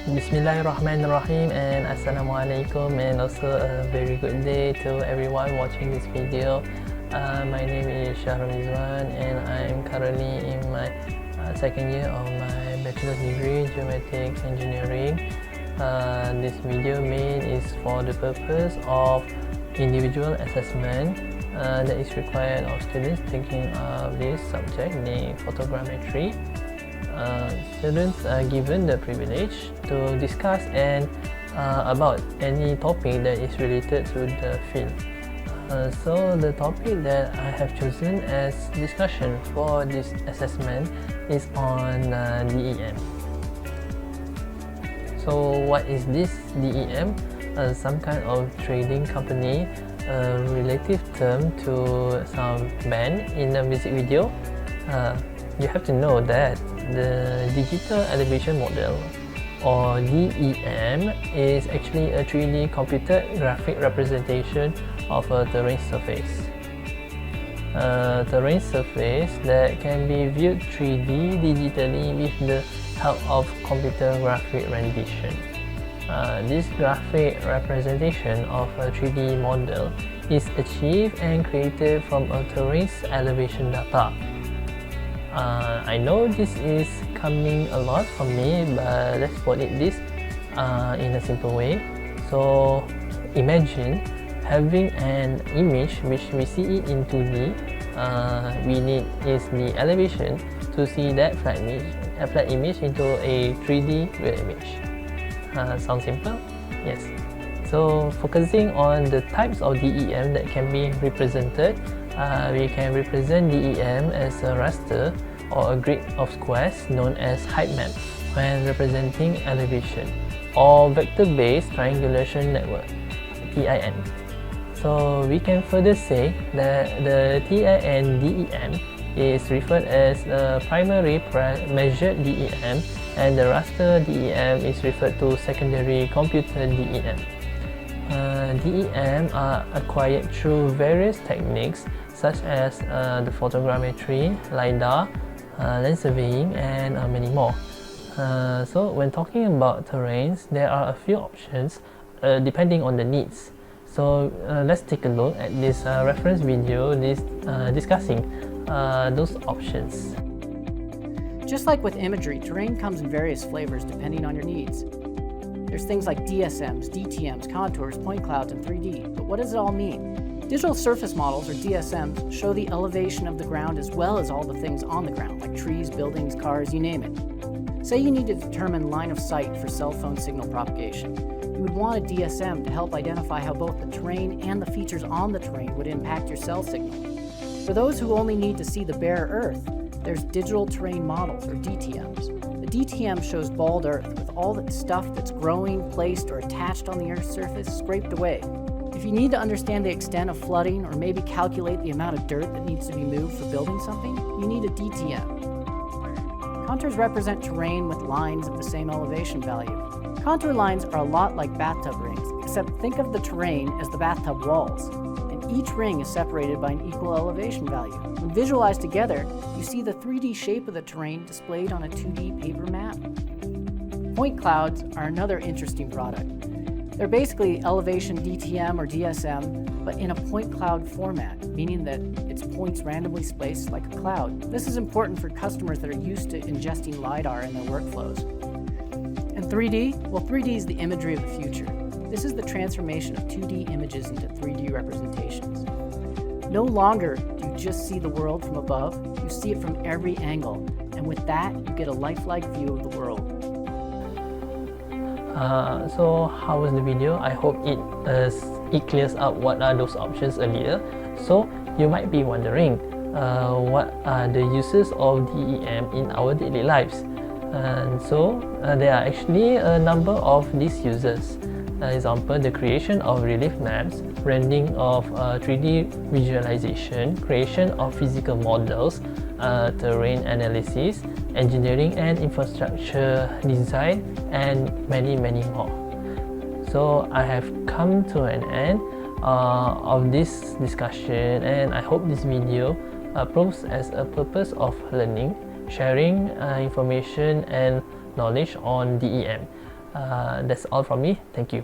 Bismillahirrahmanirrahim and Assalamualaikum, and also a very good day to everyone watching this video. My name is Shahrul Rizwan and I'm currently in my second year of my bachelor's degree Geometric Engineering. This video made is for the purpose of individual assessment that is required of students taking this subject, the photogrammetry. Students are given the privilege to discuss and about any topic that is related to the field. So the topic that I have chosen as discussion for this assessment is on DEM. So what is this DEM? Some kind of trading company, relative term to some band in the music video. You have to know that the digital elevation model, or DEM, is actually a 3D computer graphic representation of a terrain surface. A terrain surface that can be viewed 3D digitally with the help of computer graphic rendition. This graphic representation of a 3D model is achieved and created from a terrain's elevation data. I know this is coming a lot from me, but let's put it this in a simple way. So imagine having an image which we see it in 2D. We need is the elevation to see that flat image into a 3D real image. Sounds simple? Yes. So focusing on the types of DEM that can be represented, we can represent DEM as a raster or a grid of squares known as height map when representing elevation, or vector-based triangulation network, TIN. So we can further say that the TIN DEM is referred as a primary measured DEM, and the raster DEM is referred to secondary computer DEM. DEM are acquired through various techniques such as the photogrammetry, LiDAR, lens surveying, and many more. So when talking about terrains, there are a few options depending on the needs. So let's take a look at this reference video discussing those options. Just like with imagery, terrain comes in various flavors depending on your needs. There's things like DSMs, DTMs, contours, point clouds, and 3D, but what does it all mean? Digital surface models, or DSMs, show the elevation of the ground as well as all the things on the ground, like trees, buildings, cars, you name it. Say you need to determine line of sight for cell phone signal propagation. You would want a DSM to help identify how both the terrain and the features on the terrain would impact your cell signal. For those who only need to see the bare earth, there's digital terrain models, or DTMs. The DTM shows bald earth with all the stuff that's growing, placed, or attached on the earth's surface scraped away. If you need to understand the extent of flooding, or maybe calculate the amount of dirt that needs to be moved for building something, you need a DTM. Contours represent terrain with lines of the same elevation value. Contour lines are a lot like bathtub rings, except think of the terrain as the bathtub walls, and each ring is separated by an equal elevation value. When visualized together, you see the 3D shape of the terrain displayed on a 2D paper map. Point clouds are another interesting product. They're basically elevation DTM or DSM, but in a point cloud format, meaning that it's points randomly spaced like a cloud. This is important for customers that are used to ingesting LiDAR in their workflows. And 3D? Well, 3D is the imagery of the future. This is the transformation of 2D images into 3D representations. No longer do you just see the world from above, you see it from every angle, and with that, you get a lifelike view of the world. So how was the video? I hope it clears up what are those options earlier. So you might be wondering, what are the uses of DEM in our daily lives? And so there are actually a number of these uses. Example, the creation of relief maps, rendering of 3D visualization, creation of physical models, terrain analysis, engineering and infrastructure design, and many more. So I have come to an end of this discussion, and I hope this video proves as a purpose of learning, sharing information and knowledge on DEM. That's all from me. Thank you.